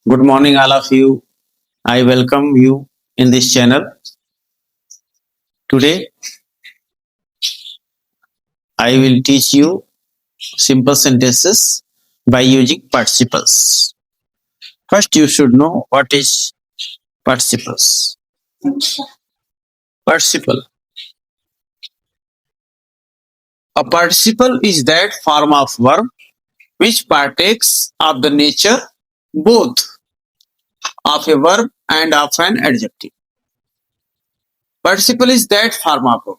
Good morning, all of you. I welcome you in this channel. Today, I will teach you simple sentences by using participles. First, you should know what is participles. Participle. A participle is that form of verb which partakes of the nature both of a verb and of an adjective. Participle is that form of verb.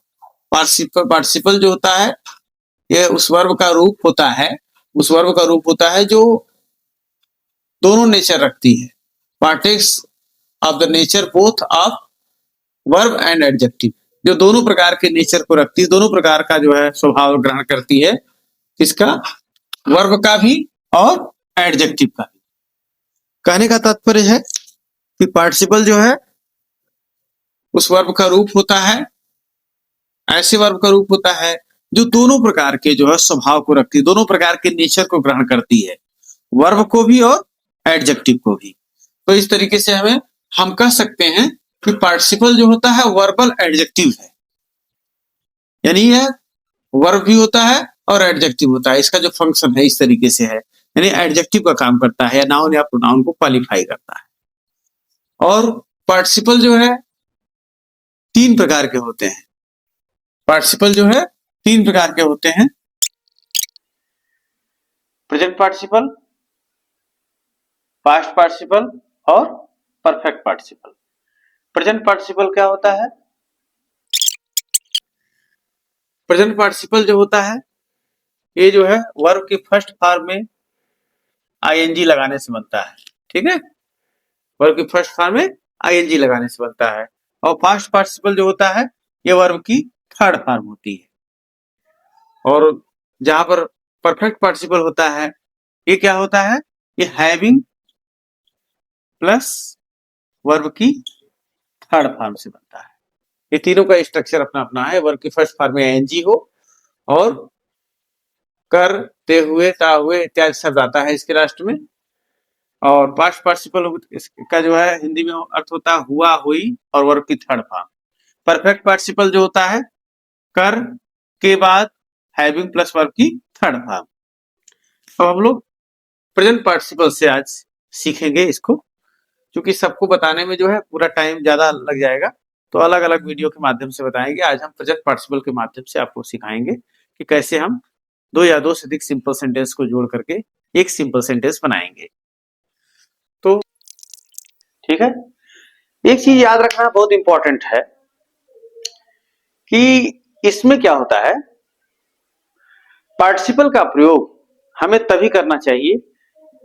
Participle जो होता है ये उस verb का रूप होता है जो दोनों नेचर रखती है। Partex of the nature both of verb and adjective, जो दोनों प्रकार के नेचर को रखती है, दोनों प्रकार का जो है स्वभाव ग्रहण करती है, किसका? वर्ब का भी और एडजेक्टिव का भी। कहने का तात्पर्य है कि पार्टिसिपल जो है उस वर्ब का रूप होता है, ऐसे वर्ब का रूप होता है जो दोनों प्रकार के जो है स्वभाव को रखती है, दोनों प्रकार के नेचर को ग्रहण करती है, वर्ब को भी और एडजेक्टिव को भी। तो इस तरीके से हम कह सकते हैं कि पार्टिसिपल जो होता है वर्बल एडजेक्टिव है, यानी यह वर्ब भी होता है और एडजेक्टिव होता है। इसका जो फंक्शन है इस तरीके से है, यानी एडजेक्टिव का काम करता है या नाउन या प्रोनाउन को क्वालिफाई करता है। और पार्टिसिपल जो है तीन प्रकार के होते हैं। पार्टिसिपल जो है तीन प्रकार के होते हैं: प्रेजेंट पार्टिसिपल, पास्ट पार्टिसिपल और परफेक्ट पार्टिसिपल। प्रेजेंट पार्टिसिपल क्या होता है? प्रेजेंट पार्टिसिपल जो होता है ये जो है वर्ब की फर्स्ट फॉर्म में आईएनजी लगाने से बनता है। ठीक है, वर्ब की फर्स्ट फॉर्म में आईएनजी लगाने से बनता है। और पास्ट पार्टिसिपल जो होता है ये वर्ब की थर्ड फॉर्म होती है। और जहां पर परफेक्ट पार्टिसिपल होता है ये क्या होता है? ये हैविंग प्लस वर्ब की थर्ड फॉर्म से बनता है। ये तीनों का स्ट्रक्चर अपना अपना है। वर्ब की फर्स्ट फॉर्म में आईएनजी हो और करते हुए, ता हुए इत्यादि शब्द आता है इसके लास्ट में। और पास्ट पार्टिसिपल का जो है हिंदी में अर्थ होता है हुआ, हुई और वर्ब की थर्ड फॉर्म। परफेक्ट पार्टिसिपल जो होता है कर के बाद हैविंग प्लस वर्ब की थर्ड फॉर्म। अब हम लोग प्रेजेंट पार्टिसिपल से आज सीखेंगे इसको, क्योंकि सबको बताने में जो है पूरा टाइम ज्यादा लग जाएगा, तो अलग अलग वीडियो के माध्यम से बताएंगे। आज हम प्रेजेंट पार्टिसिपल के माध्यम से आपको सिखाएंगे कि कैसे हम दो या दो से अधिक सिंपल सेंटेंस को जोड़ करके एक सिंपल सेंटेंस बनाएंगे। तो ठीक है, एक चीज याद रखना बहुत इंपॉर्टेंट है कि इसमें क्या होता है, पार्टिसिपल का प्रयोग हमें तभी करना चाहिए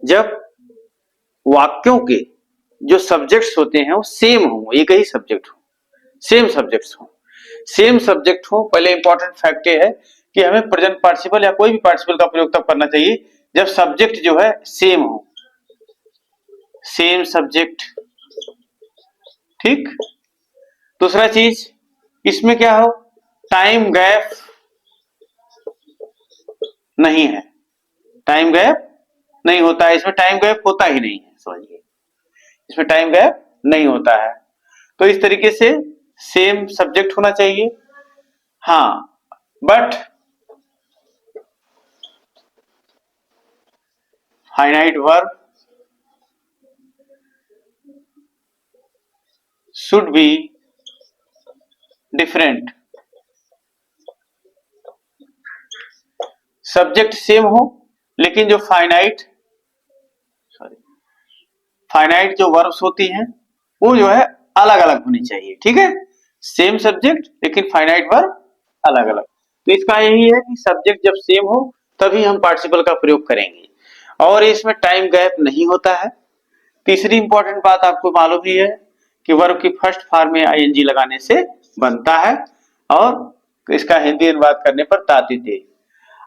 जब वाक्यों के जो सब्जेक्ट्स होते हैं वो सेम हो, एक ही सब्जेक्ट हो, सेम सब्जेक्ट्स हो, सेम सब्जेक्ट हो। पहले इंपॉर्टेंट फैक्ट ये है कि हमें प्रेजेंट पार्टिसिपल या कोई भी पार्टिसिपल का प्रयोग तब करना चाहिए जब सब्जेक्ट जो है सेम हो, सेम सब्जेक्ट। ठीक। दूसरा चीज इसमें क्या हो, टाइम गैप नहीं है, टाइम गैप नहीं होता है, इसमें टाइम गैप होता ही नहीं है, समझिए इसमें टाइम गैप नहीं होता है। तो इस तरीके से सेम सब्जेक्ट होना चाहिए। हाँ, but finite verb should be different। Subject same हो लेकिन जो फाइनाइट जो वर्ब्स होती हैं वो जो है अलग अलग होनी चाहिए। ठीक है, सेम सब्जेक्ट लेकिन फाइनाइट वर्ब अलग अलग। तो इसका यही है कि सब्जेक्ट जब सेम हो तभी हम पार्टिसिपल का प्रयोग करेंगे, और इसमें टाइम गैप नहीं होता है। तीसरी इंपॉर्टेंट बात आपको मालूम ही है कि वर्ब की फर्स्ट फॉर्म में आईएनजी लगाने से बनता है और इसका हिंदी अनुवाद करने पर ताती थे।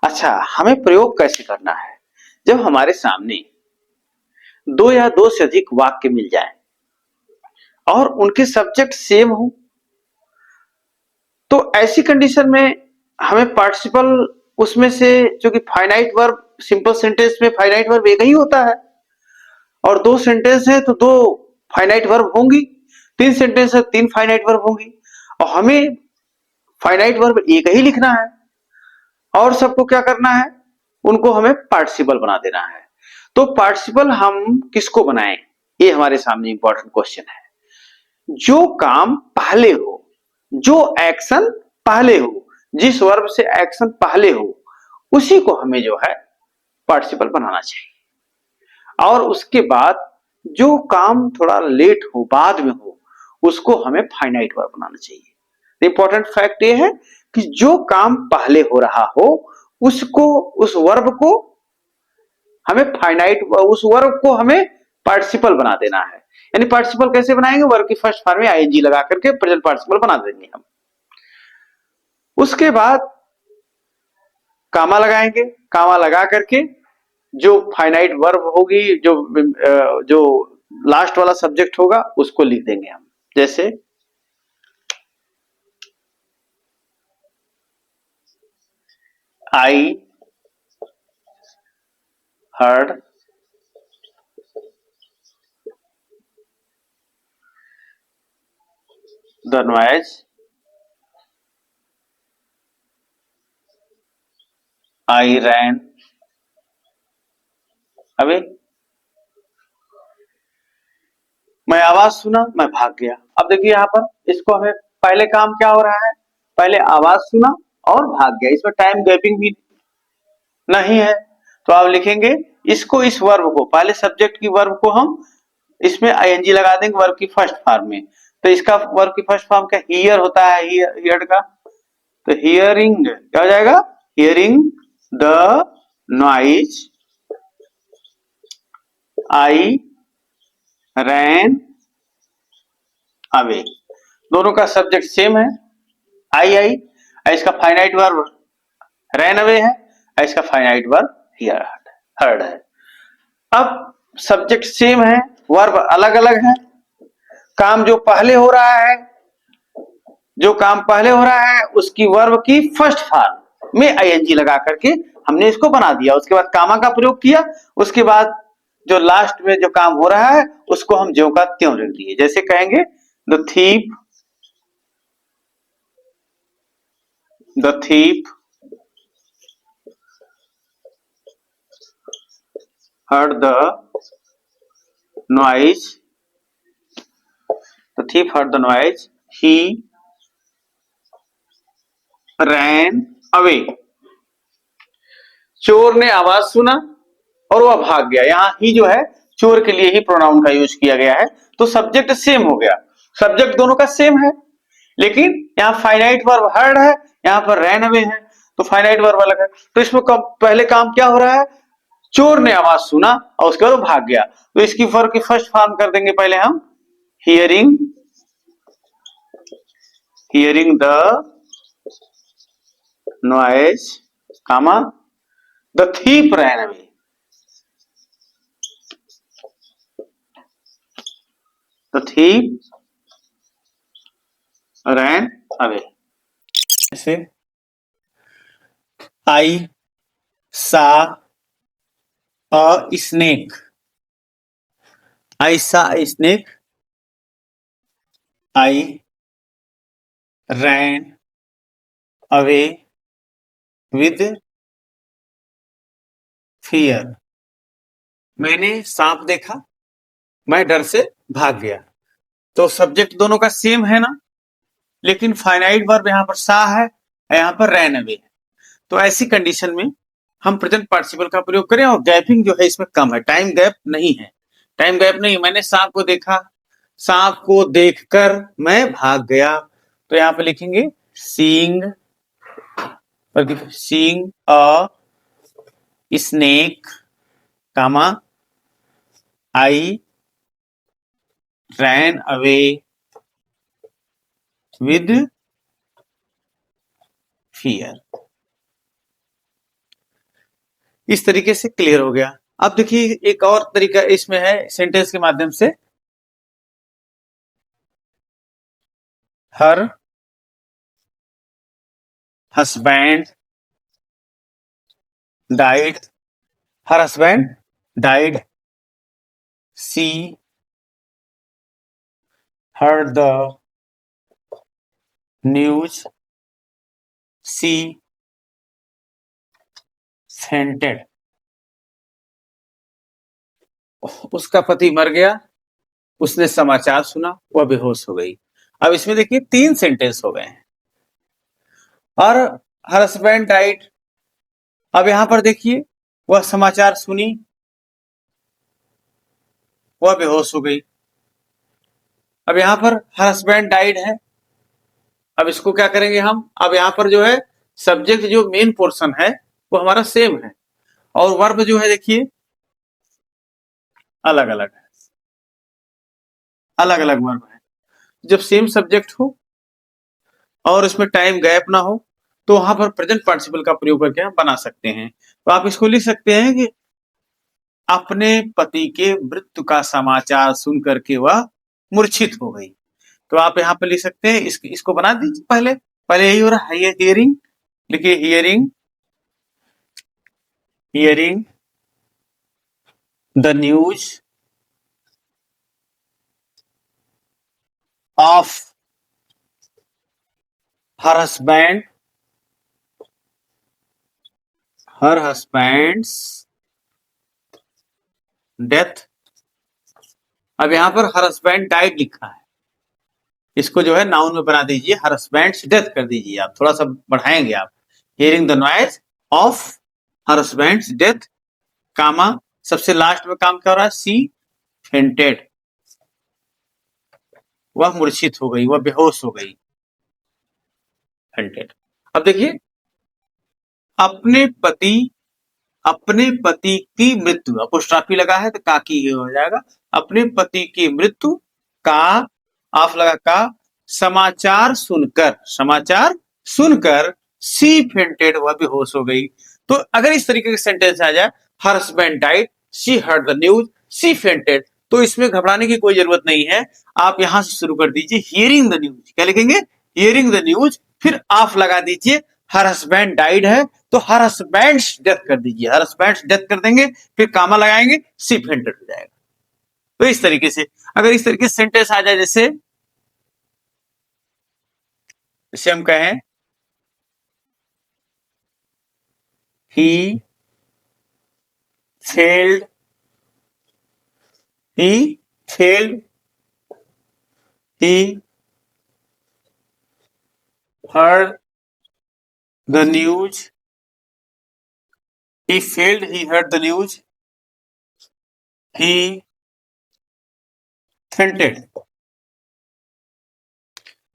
अच्छा, हमें प्रयोग कैसे करना है? जब हमारे सामने दो या दो से अधिक वाक्य मिल जाए और उनके सब्जेक्ट सेम हो, तो ऐसी कंडीशन में हमें पार्टिसिपल उसमें से, जो कि फाइनाइट वर्ब सिंपल सेंटेंस में फाइनाइट वर्ब एक ही होता है, और 2 सेंटेंस है तो 2 फाइनाइट वर्ब होंगी, 3 सेंटेंस है 3 फाइनाइट वर्ब होंगी, और हमें फाइनाइट वर्ब एक ही लिखना है और सबको क्या करना है, उनको हमें पार्टिसिपल बना देना है। तो पार्टिसिपल हम किसको बनाएं, ये हमारे सामने इंपॉर्टेंट क्वेश्चन है। जो काम पहले हो, जो एक्शन पहले हो, जिस वर्ब से एक्शन पहले हो, उसी को हमें जो है पार्टिसिपल बनाना चाहिए। और उसके बाद जो काम थोड़ा लेट हो, बाद में हो, उसको हमें फाइनाइट वर्ब बनाना चाहिए। इंपॉर्टेंट फैक्ट ये है कि जो काम पहले हो रहा हो, उसको, उस वर्ब को हमें फाइनाइट, उस वर्ब को हमें पार्टिसिपल बना देना है। यानी पार्टिसिपल कैसे बनाएंगे, वर्ब की फर्स्ट फॉर्म में आईएनजी लगा करके प्रेजेंट पार्टिसिपल बना देंगे हम। उसके बाद कामा लगाएंगे, कामा लगा करके जो फाइनाइट वर्ब होगी, जो लास्ट वाला सब्जेक्ट होगा, उसको लिख देंगे हम। जैसे I heard the noise, I ran away, मैं आवाज सुना, मैं भाग गया। अब देखिए यहां पर इसको हमें पहले काम क्या हो रहा है, पहले आवाज सुना और भाग गया, इसमें टाइम गैपिंग भी नहीं है। तो आप लिखेंगे इसको, इस वर्ब को, पहले सब्जेक्ट की वर्ब को हम इसमें आईएनजी लगा देंगे वर्ब की फर्स्ट फॉर्म में। तो इसका वर्ब की फर्स्ट फॉर्म क्या, हियर होता है, हियर का, तो हियरिंग क्या हो जाएगा, hearing the noise I ran away. दोनों का सब्जेक्ट सेम है, आई, इसका फाइनाइट वर्ब रैन अवे है, इसका फाइनाइट वर्ब हियर हर्ड है। अब सब्जेक्ट सेम है, वर्ब अलग अलग है, काम जो पहले हो रहा है, जो काम पहले हो रहा है उसकी वर्ब की फर्स्ट फॉर्म में आईएनजी लगा करके हमने इसको बना दिया। उसके बाद कामा का प्रयोग किया, उसके बाद जो लास्ट में जो काम हो रहा है उसको हम ज्यों का त्यों लिख दिए। जैसे कहेंगे the thief heard the noise, the thief heard the noise, he ran away। चोर ने आवाज सुना और वह भाग गया। यहाँ ही जो है चोर के लिए ही प्रोनाउन का यूज किया गया है, तो सब्जेक्ट सेम हो गया, सब्जेक्ट दोनों का सेम है, लेकिन यहाँ फाइनाइट वर्ब हर्ड है, यहाँ पर रैन अवे है, तो फाइनाइट वर्ब अलग है। तो इसमें पहले काम क्या हो रहा है, चोर ने आवाज सुना और उसके बाद भाग गया, तो इसकी वर्ब की फर्स्ट फॉर्म कर देंगे पहले हम, hearing, hearing the noise, comma the thief ran away, the thief ran away. ऐसे आई सा a snake, I saw a snake, I ran away with fear, मैंने सांप देखा, मैं डर से भाग गया। तो सब्जेक्ट दोनों का सेम है ना, लेकिन फाइनाइट वर्ब यहाँ पर सा है, यहाँ पर रैन अवे है। तो ऐसी कंडीशन में हम प्रेजेंट पार्टिसिपल का प्रयोग करें, और गैपिंग जो है इसमें कम है, टाइम गैप नहीं है, टाइम गैप नहीं। मैंने सांप को देखा, सांप को देखकर मैं भाग गया, तो यहाँ पे लिखेंगे seeing, seeing a snake, comma I ran away with fear. इस तरीके से क्लियर हो गया। अब देखिए एक और तरीका इसमें है सेंटेंस के माध्यम से, her husband died, her husband died she heard the news, she fainted। उसका पति मर गया, उसने समाचार सुना, वह बेहोश हो गई। अब इसमें देखिए 3 सेंटेंस हो गए हैं। और हर हस्बैंड डाइड, अब यहां पर देखिए वह समाचार सुनी, वह बेहोश हो गई। अब यहां पर हर हस्बैंड डाइड है, अब इसको क्या करेंगे हम, अब यहां पर जो है सब्जेक्ट जो मेन पोर्शन है वो हमारा सेम है, और वर्ब जो है देखिए अलग अलग है, अलग अलग वर्ब है। जब सेम सब्जेक्ट हो और इसमें टाइम गैप ना हो तो वहां पर प्रेजेंट पार्टिसिपल का प्रयोग करके हम बना सकते हैं। तो आप इसको लिख सकते हैं कि अपने पति के मृत्यु का समाचार सुन करके वह मूर्छित हो गई। तो आप यहाँ पे लिख सकते हैं, इसको बना दीजिए। पहले पहले यही हो रहा है, हियरिंग लिखिए, hearing hearing the news of her husband, her husband's death. अब यहां पर हर हस्बैंड डाइड लिखा है, इसको जो है नाउन में बना दीजिए, हर हस्बैंड्स डेथ कर दीजिए, आप थोड़ा सा बढ़ाएंगे आप। Hearing the noise of her husband's death, comma सबसे लास्ट में काम क्या हो रहा है, सी फेंटेड, वह मूर्छित हो गई, वह बेहोश हो गई, फेंटेड। अब देखिए अपने पति, अपने पति की मृत्यु, अपोस्ट्रोफी लगा है तो का की हो जाएगा, अपने पति की मृत्यु का, ऑफ लगा का, समाचार सुनकर, समाचार सुनकर सी फेंटेड, वह बेहोश हो गई। तो अगर इस तरीके के सेंटेंस आ जाए, her husband died, she heard the news, she fainted, तो इसमें घबराने की कोई जरूरत नहीं है। आप यहां से शुरू कर दीजिए, हियरिंग द न्यूज, क्या लिखेंगे, हियरिंग द न्यूज, फिर ऑफ लगा दीजिए, हर हस्बैंड डाइड है तो हर हस्बैंड्स डेथ कर दीजिए, हर हस्बैंड्स डेथ कर देंगे, फिर कामा लगाएंगे, सी फेंटेड हो जाएगा। तो इस तरीके से अगर इस तरीके से सेंटेंस आ जाए, जैसे जैसे हम कहें he failed, he failed, he heard the news, he failed, he heard the news, he fainted,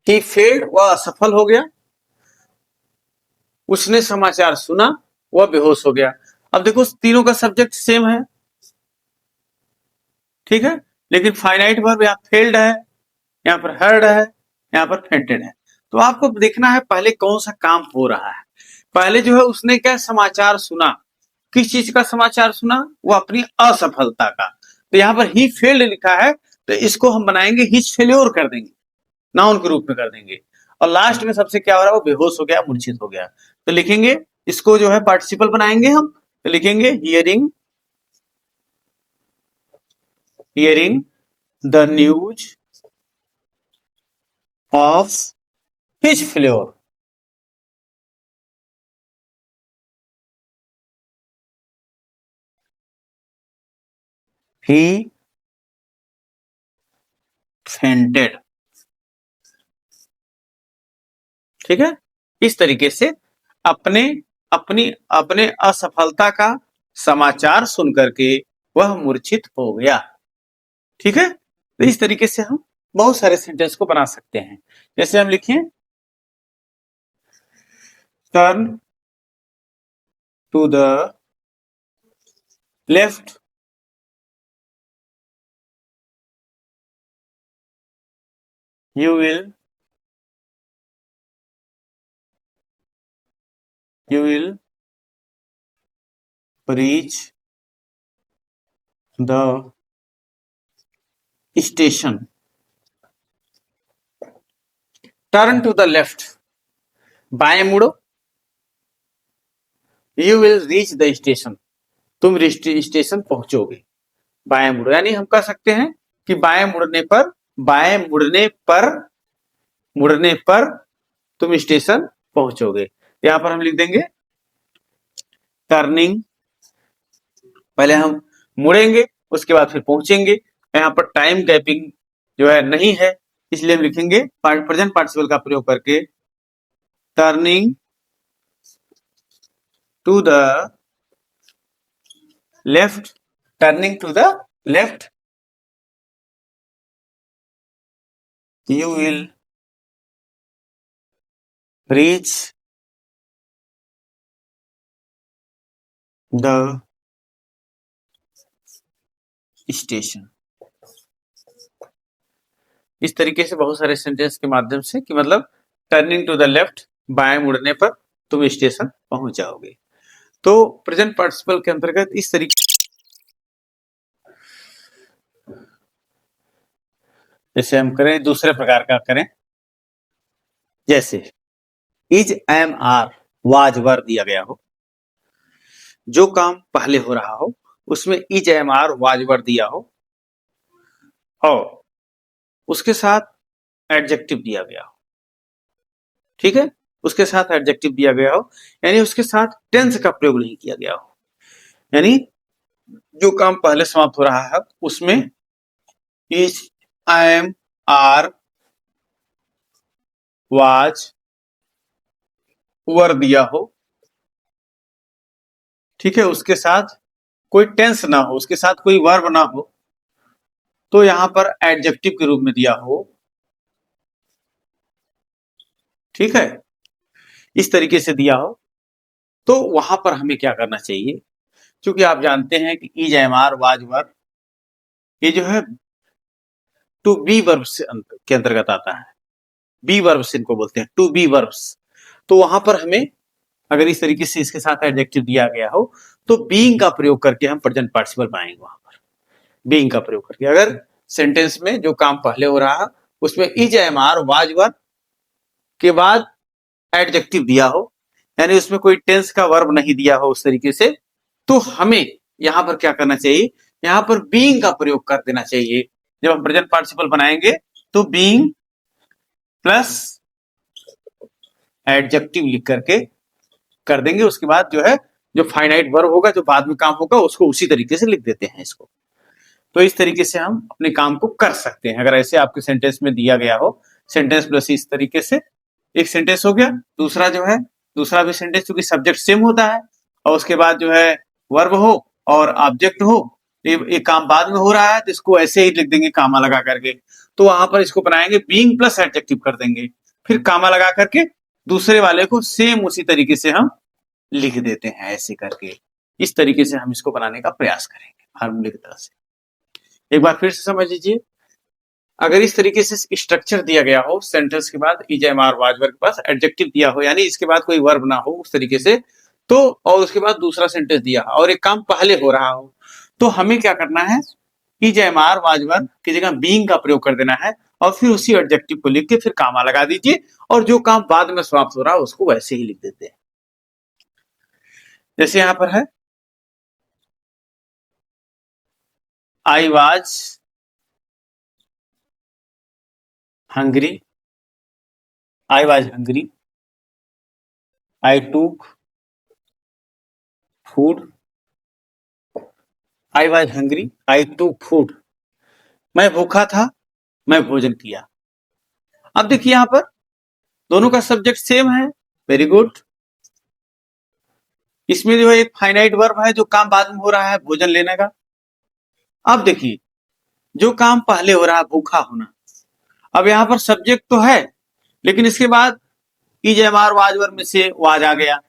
he failed, वह असफल हो गया, उसने समाचार सुना, वह बेहोश हो गया। अब देखो तीनों का सब्जेक्ट सेम है, ठीक है, लेकिन फाइनाइट वर्ब यहाँ फेल्ड है, यहाँ पर हर्ड है, यहाँ पर फेंटेड है। तो आपको देखना है पहले कौन सा काम हो रहा है। पहले जो है उसने क्या समाचार सुना, किस चीज का समाचार सुना, वो अपनी असफलता का। तो यहाँ पर ही फेल्ड लिखा है, तो इसको हम बनाएंगे हिज फेल्योर कर देंगे, नाउन के रूप में कर देंगे। और लास्ट में सबसे क्या हो रहा है, वो बेहोश हो गया, मूर्छित हो गया। तो लिखेंगे इसको जो है पार्टिसिपल बनाएंगे हम, तो लिखेंगे hearing, hearing the news of his failure, he fainted। ठीक है, इस तरीके से अपने अपनी अपने असफलता का समाचार सुन करके वह मूर्छित हो गया। ठीक है, तो इस तरीके से हम बहुत सारे सेंटेंस को बना सकते हैं। जैसे हम लिखें, turn to the left, you will reach the station, turn to the left, बाएं मुड़ो, you will reach the station, तुम स्टेशन पहुंचोगे। बाएं मुड़ो, यानी हम कह सकते हैं कि बाएं मुड़ने पर तुम स्टेशन पहुंचोगे। यहां पर हम लिख देंगे टर्निंग, पहले हम मुड़ेंगे उसके बाद फिर पहुंचेंगे। यहाँ पर टाइम गैपिंग जो है नहीं है, इसलिए हम लिखेंगे प्रेजेंट पार्टिसिपल का प्रयोग करके turning to the left, turning to the left you will reach the station। इस तरीके से बहुत सारे सेंटेंस के माध्यम से कि मतलब टर्निंग टू द लेफ्ट, बाएं मुड़ने पर तुम स्टेशन पहुंच जाओगे। तो प्रेजेंट पार्टिसिपल के अंतर्गत इस तरीके, जैसे हम करें दूसरे प्रकार का करें, जैसे is am are was were दिया गया हो, जो काम पहले हो रहा हो उसमें is am are was were दिया हो और उसके साथ एडजेक्टिव दिया गया हो, ठीक है, उसके साथ एडजेक्टिव दिया गया हो, यानी उसके साथ टेंस का प्रयोग नहीं किया गया हो, यानी जो काम पहले समाप्त हो रहा है उसमें is am are was were दिया हो, ठीक है, उसके साथ कोई टेंस ना हो, उसके साथ कोई वर्ब ना हो, तो यहां पर एडजेक्टिव के रूप में दिया हो, ठीक है, इस तरीके से दिया हो, तो वहां पर हमें क्या करना चाहिए, क्योंकि आप जानते हैं कि is am are was were ये जो है टू बी वर्ब के अंतर्गत आता है, बी वर्ब्स इनको बोलते हैं, टू बी वर्ब्स। तो वहां पर हमें अगर इस तरीके से इसके साथ एडजेक्टिव दिया गया हो तो बीइंग का प्रयोग करके हम प्रेजेंट पार्टिसिपल पाएंगे, वहां पर बीइंग का प्रयोग करके। अगर सेंटेंस में जो काम पहले हो रहा है उसमें is am are was were के बाद एडजेक्टिव दिया हो, यानी उसमें कोई टेंस का वर्ब नहीं दिया हो उस तरीके से, तो हमें यहां पर क्या करना चाहिए, यहां पर बीइंग का प्रयोग कर देना चाहिए। जब हम प्रेजेंट पार्टिसिपल बनाएंगे तो बीइंग प्लस एडजेक्टिव लिख करके कर देंगे, उसके बाद जो है जो फाइनाइट वर्ब होगा, जो बाद में काम होगा, उसको उसी तरीके से लिख देते हैं इसको। तो इस तरीके से हम अपने काम को कर सकते हैं। अगर ऐसे आपके सेंटेंस में दिया गया हो सेंटेंस प्लस इस तरीके से, एक सेंटेंस हो गया, दूसरा जो है दूसरा भी सेंटेंस क्योंकि सब्जेक्ट सेम होता है और उसके बाद जो है वर्ब हो और ऑब्जेक्ट हो, ये काम बाद में हो रहा है तो इसको ऐसे ही लिख देंगे कामा लगा करके। तो वहां पर इसको बनाएंगे बीइंग प्लस एडजेक्टिव कर देंगे, फिर कामा लगा करके दूसरे वाले को सेम उसी तरीके से हम लिख देते हैं ऐसे करके। इस तरीके से हम इसको बनाने का प्रयास करेंगे फार्मूले की तरह से। एक बार फिर से समझ लीजिए, अगर इस तरीके से स्ट्रक्चर दिया गया हो सेंटेंस के बाद is am are was were के पास एडजेक्टिव दिया हो, यानी इसके बाद कोई वर्ब ना हो उस तरीके से, तो और उसके बाद दूसरा सेंटेंस दिया और एक काम पहले हो रहा हो, तो हमें क्या करना है, is am are was were की जगह बीइंग का प्रयोग कर देना है और फिर उसी एडजेक्टिव को लिख के फिर कामा लगा दीजिए और जो काम बाद में समाप्त हो रहा है उसको वैसे ही लिख देते हैं। जैसे यहां पर है I was hungry, I was hungry, I took food, I was hungry, I took food, मैं भूखा था, मैं भोजन किया। अब देखिए यहां पर दोनों का सब्जेक्ट सेम है, वेरी गुड। इसमें जो है एक फाइनाइट वर्ब है जो काम बाद में हो रहा है भोजन लेने का। अब देखिए जो काम पहले हो रहा है भूखा होना, अब यहां पर सब्जेक्ट तो है लेकिन इसके बाद is am are was verb में से वाज आ गया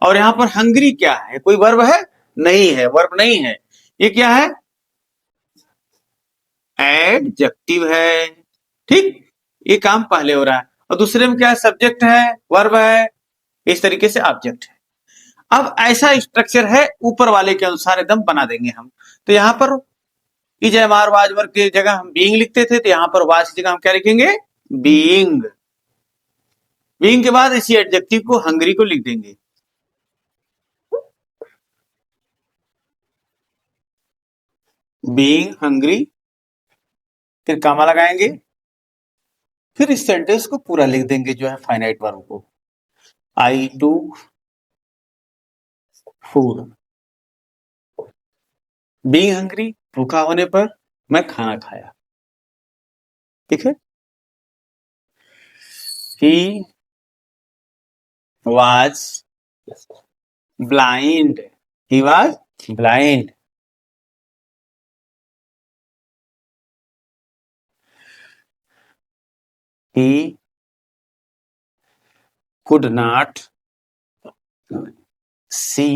और यहां पर हंग्री क्या है, कोई वर्ब है नहीं है, वर्ब नहीं है, ये क्या है एडजेक्टिव है, ठीक, ये काम पहले हो रहा है और दूसरे में क्या है सब्जेक्ट है वर्ब है, इस तरीके से ऑब्जेक्ट है। अब ऐसा स्ट्रक्चर है ऊपर वाले के अनुसार एकदम बना देंगे हम। तो यहां पर is am are was verb की जगह हम बीइंग लिखते थे, तो यहां पर वाज की जगह हम क्या लिखेंगे बीइंग, बीइंग के बाद इसी एडजेक्टिव को हंग्री को लिख देंगे। बीइंग हंग्री, फिर कामा लगाएंगे, फिर इस सेंटेंस को पूरा लिख देंगे जो है फाइनाइट वर्ब को। आई टूक फूड, बीइंग हंग्री, भूखा होने पर मैं खाना खाया। ठीक है। He was blind, he was blind. He could not see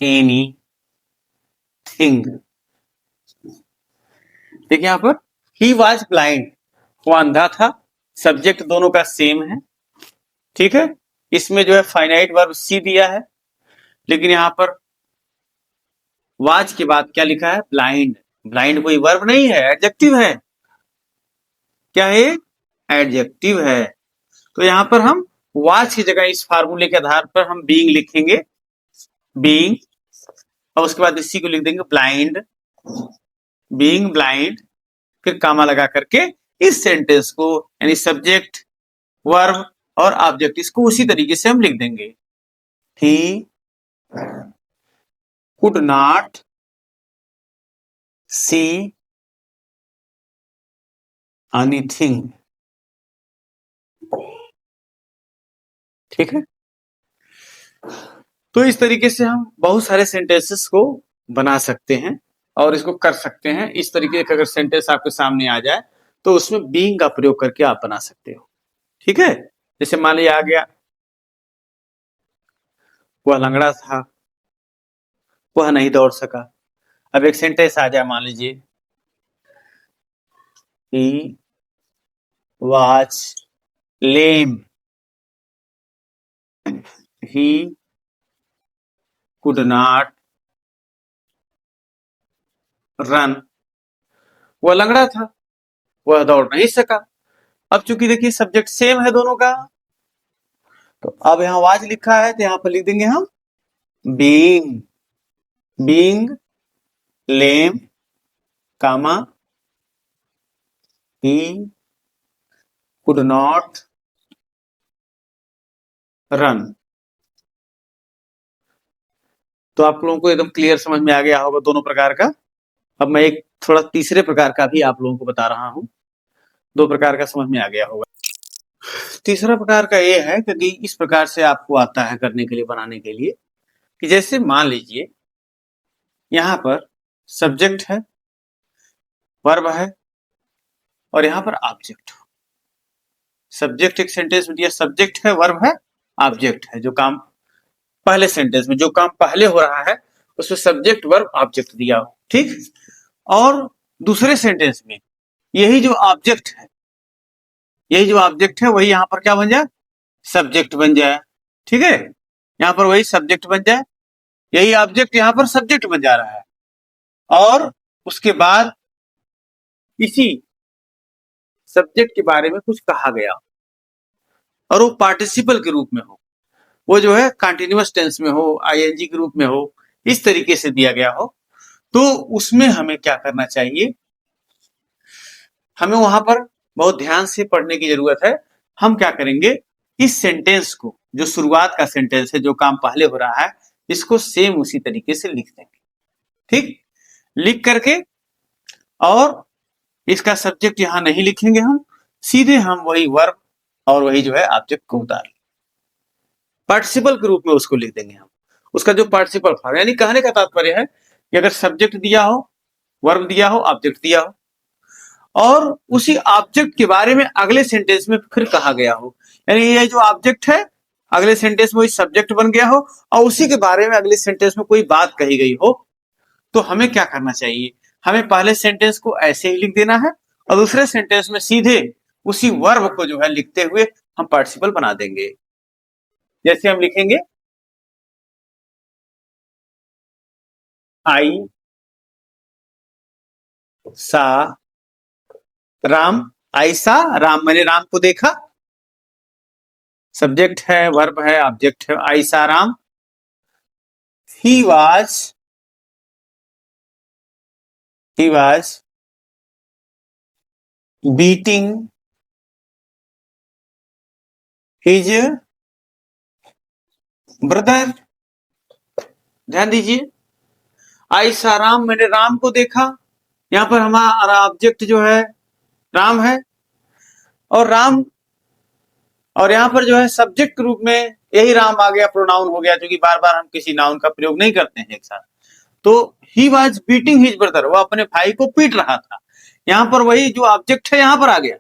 anything। देखिए यहां पर ही वॉज ब्लाइंड, वो अंधा था, सब्जेक्ट दोनों का सेम है। ठीक है। इसमें जो है फाइनाइट वर्ब सी दिया है, लेकिन यहां पर वाज के बाद क्या लिखा है? ब्लाइंड। ब्लाइंड कोई वर्ब नहीं है, एडजेक्टिव है। क्या है? एडजेक्टिव है। तो यहां पर हम वाज की जगह इस फार्मूले के आधार पर हम बीइंग लिखेंगे, बीइंग, और उसके बाद इसी को लिख देंगे ब्लाइंड, बीइंग ब्लाइंड, फिर कामा लगा करके इस सेंटेंस को यानी सब्जेक्ट, वर्ब और ऑब्जेक्ट इसको उसी तरीके से हम लिख देंगे। ही कुड नॉट सी एनीथिंग। ठीक है। तो इस तरीके से हम बहुत सारे सेंटेंसेस को बना सकते हैं और इसको कर सकते हैं। इस तरीके का अगर सेंटेंस आपके सामने आ जाए तो उसमें बीइंग का प्रयोग करके आप बना सकते हो। ठीक है। जैसे मान लिया आ गया, वह लंगड़ा था, वह नहीं दौड़ सका। अब एक सेंटेंस आ जाए, मान लीजिए he was lame, he could not run, वह लंगड़ा था, वह दौड़ नहीं सका। अब चूंकि देखिए सब्जेक्ट सेम है दोनों का, तो अब यहां वाज लिखा है तो यहां पर लिख देंगे हम being, being lame, comma he could not run. तो आप लोगों को एकदम क्लियर समझ में आ गया होगा दोनों प्रकार का। अब मैं एक थोड़ा तीसरे प्रकार का भी आप लोगों को बता रहा हूं, दो प्रकार का समझ में आ गया होगा। तीसरा प्रकार का ये है कि इस प्रकार से आपको आता है करने के लिए, बनाने के लिए, कि जैसे मान लीजिए यहां पर सब्जेक्ट है, वर्ब है और यहां पर ऑब्जेक्ट। सब्जेक्ट एक सेंटेंस में दिया, सब्जेक्ट है, वर्ब है, ऑब्जेक्ट है। जो काम पहले सेंटेंस में जो काम पहले हो रहा है उसमें सब्जेक्ट, वर्ब, ऑब्जेक्ट दिया हो। ठीक। और दूसरे सेंटेंस में यही जो ऑब्जेक्ट है, यही जो ऑब्जेक्ट है वही यहां पर क्या बन जाए? सब्जेक्ट बन जाए। ठीक है। यहां पर वही सब्जेक्ट बन जाए, यही ऑब्जेक्ट यहां पर सब्जेक्ट बन जा रहा है, और उसके बाद इसी सब्जेक्ट के बारे में कुछ कहा गया और वो पार्टिसिपल के रूप में हो, वो जो है कंटिन्यूअस टेंस में हो, आईएनजी के रूप में हो, इस तरीके से दिया गया हो, तो उसमें हमें क्या करना चाहिए? हमें वहां पर बहुत ध्यान से पढ़ने की जरूरत है। हम क्या करेंगे, इस सेंटेंस को, जो शुरुआत का सेंटेंस है, जो काम पहले हो रहा है, इसको सेम उसी तरीके से लिख देंगे। ठीक। लिख करके और इसका सब्जेक्ट यहां नहीं लिखेंगे, हम सीधे हम वही वर्ब और वही जो है ऑब्जेक्ट को उतार पार्टिसिपल के रूप में उसको लिख देंगे हम। उसका जो पार्टिसिपल फॉर्म, यानी कहने का तात्पर्य है कि अगर सब्जेक्ट दिया हो, वर्ब दिया हो, ऑब्जेक्ट दिया हो, और उसी ऑब्जेक्ट के बारे में अगले सेंटेंस में फिर कहा गया हो, यानी ये जो ऑब्जेक्ट है अगले सेंटेंस में वही सब्जेक्ट बन गया हो और उसी के बारे में अगले सेंटेंस में कोई बात कही गई हो, तो हमें क्या करना चाहिए? हमें पहले सेंटेंस को ऐसे ही लिख देना है और दूसरे सेंटेंस में सीधे उसी वर्ब को जो है लिखते हुए हम पार्टिसिपल बना देंगे। जैसे हम लिखेंगे आई सा राम, आई सा राम, मैंने राम को देखा, सब्जेक्ट है, वर्ब है, ऑब्जेक्ट है, आई सा Ram. He was he was beating his brother। ध्यान दीजिए, आई सा राम, मैंने राम को देखा। यहाँ पर हमारा ऑब्जेक्ट जो है राम है, और राम, और यहाँ पर जो है सब्जेक्ट रूप में यही राम आ गया, प्रोनाउन हो गया, क्योंकि बार बार हम किसी नाउन का प्रयोग नहीं करते हैं एक साथ। तो he was beating his brother, वो अपने भाई को पीट रहा था। यहाँ पर वही जो ऑब्जेक्ट है यहाँ पर आ गया,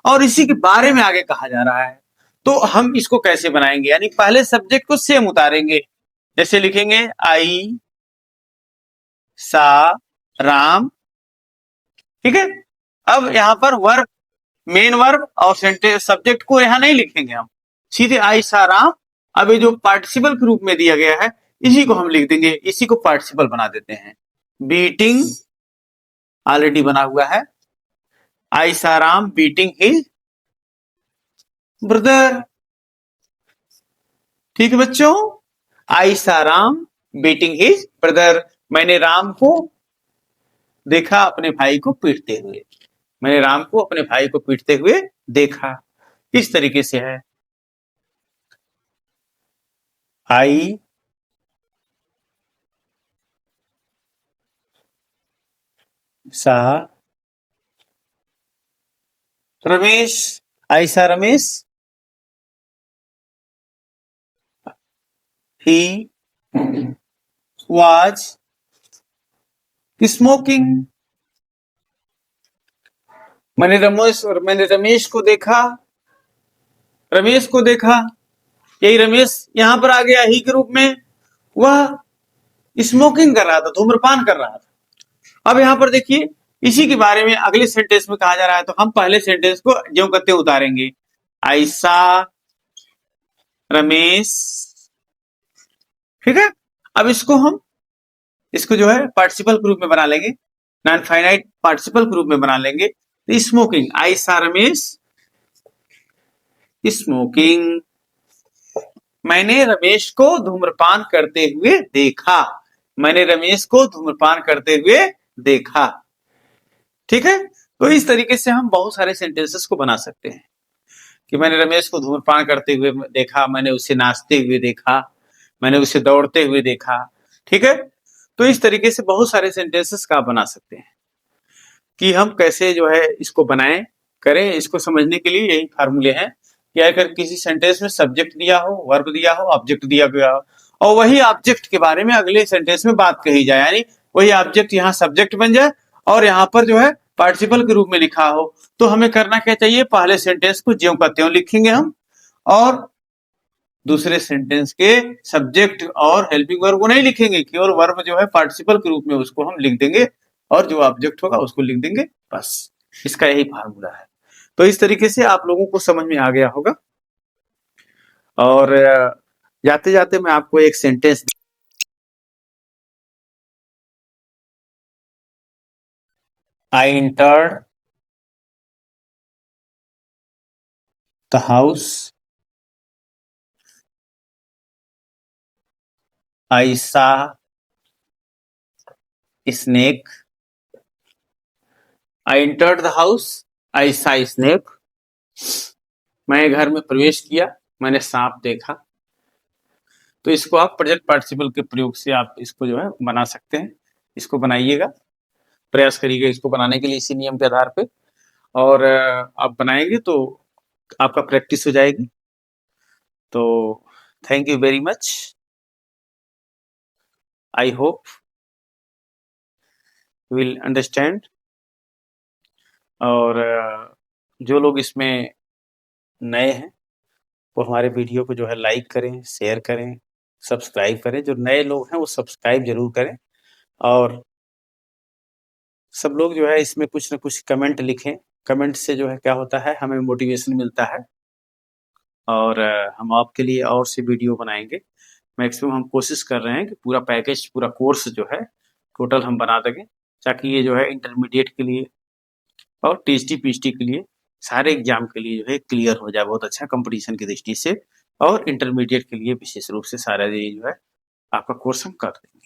और इसी के बारे में आगे कहा जा रहा है। तो हम इसको कैसे बनाएंगे, यानी पहले सब्जेक्ट को सेम उतारेंगे। जैसे लिखेंगे आई सा राम, ठीक है। अब यहाँ पर वर्ब, मेन वर्ब और सेंटेंस सब्जेक्ट को यहाँ नहीं लिखेंगे, हम सीधे आई सा राम। अब ये जो पार्टिसिपल के रूप में दिया गया है, इसी को हम लिख देंगे, इसी को पार्टिसिपल बना देते हैं। बीटिंग ऑलरेडी बना हुआ है, आई सा राम बीटिंग हिज ब्रदर। ठीक है बच्चों, आई सा राम बीटिंग हिज ब्रदर, मैंने राम को देखा अपने भाई को पीटते हुए। मैंने राम को अपने भाई को पीटते हुए देखा। किस तरीके से है, आई सा रमेश, आई सा रमेश, he was smoking। मैंने रमेश को देखा, रमेश को देखा, यही रमेश यहां पर आ गया ही के रूप में। वह स्मोकिंग कर रहा था, धूम्रपान कर रहा था। अब यहां पर देखिए, इसी के बारे में अगले सेंटेंस में कहा जा रहा है, तो हम पहले सेंटेंस को ज्यों करते उतारेंगे। ऐसा रमेश, ठीक है। अब इसको जो है पार्टिसिपल के रूप में बना लेंगे, नॉन फाइनाइट पार्टिसिपल के रूप में बना लेंगे। तो स्मोकिंग, आई सा रमेश स्मोकिंग, मैंने रमेश को धूम्रपान करते हुए देखा। मैंने रमेश को धूम्रपान करते हुए देखा, ठीक है। तो इस तरीके से हम बहुत सारे सेंटेंसेस को बना सकते हैं कि मैंने रमेश को धूम्रपान करते हुए देखा, मैंने उसे नाचते हुए देखा, मैंने उसे दौड़ते हुए देखा, ठीक है। तो इस तरीके से बहुत सारे सेंटेंसेस का बना सकते हैं कि हम कैसे जो है इसको बनाएं करें। इसको समझने के लिए यही फार्मूले हैं कि अगर किसी सेंटेंस में सब्जेक्ट दिया हो, वर्ब दिया हो, ऑब्जेक्ट दिया गया हो, और वही ऑब्जेक्ट के बारे में अगले सेंटेंस में बात कही जाए, यानी वही ऑब्जेक्ट यहाँ सब्जेक्ट बन जाए और यहाँ पर जो है पार्टिसिपल के रूप में लिखा हो, तो हमें करना क्या चाहिए, पहले सेंटेंस को ज्यों का त्यों लिखेंगे हम, और दूसरे सेंटेंस के सब्जेक्ट और हेल्पिंग वर्ब को नहीं लिखेंगे, केवल वर्ब जो है पार्टिसिपल के रूप में उसको हम लिख देंगे, और जो ऑब्जेक्ट होगा उसको लिख देंगे, बस। इसका यही फार्मूला है। तो इस तरीके से आप लोगों को समझ में आ गया होगा। और जाते जाते मैं आपको एक sentence, I entered the house, I saw snake. I entered the house, I saw snake, मैं घर में प्रवेश किया, मैंने सांप देखा। तो इसको आप प्रेजेंट पार्टिसिपल के प्रयोग से आप इसको जो है बना सकते हैं। इसको बनाइएगा, प्रयास करिएगा इसको बनाने के लिए इसी नियम के आधार पे, और आप बनाएंगे तो आपका प्रैक्टिस हो जाएगी। तो thank you very much, I hope will understand. और जो लोग इसमें नए हैं वो हमारे वीडियो को जो है लाइक करें, शेयर करें, सब्सक्राइब करें। जो नए लोग हैं वो सब्सक्राइब जरूर करें, और सब लोग जो है इसमें कुछ न कुछ कमेंट लिखें। कमेंट से जो है क्या होता है, हमें मोटिवेशन मिलता है, और हम आपके लिए और से वीडियो बनाएंगे। मैक्सिमम हम कोशिश कर रहे हैं कि पूरा पैकेज, पूरा कोर्स जो है टोटल हम बना देंगे, ताकि ये जो है इंटरमीडिएट के लिए और टीएसटी पीएचडी के लिए सारे एग्जाम के लिए जो है क्लियर हो जाए, बहुत अच्छा कंपटीशन की दृष्टि से, और इंटरमीडिएट के लिए विशेष रूप से सारा ये जो है आपका कोर्स हम कर देंगे।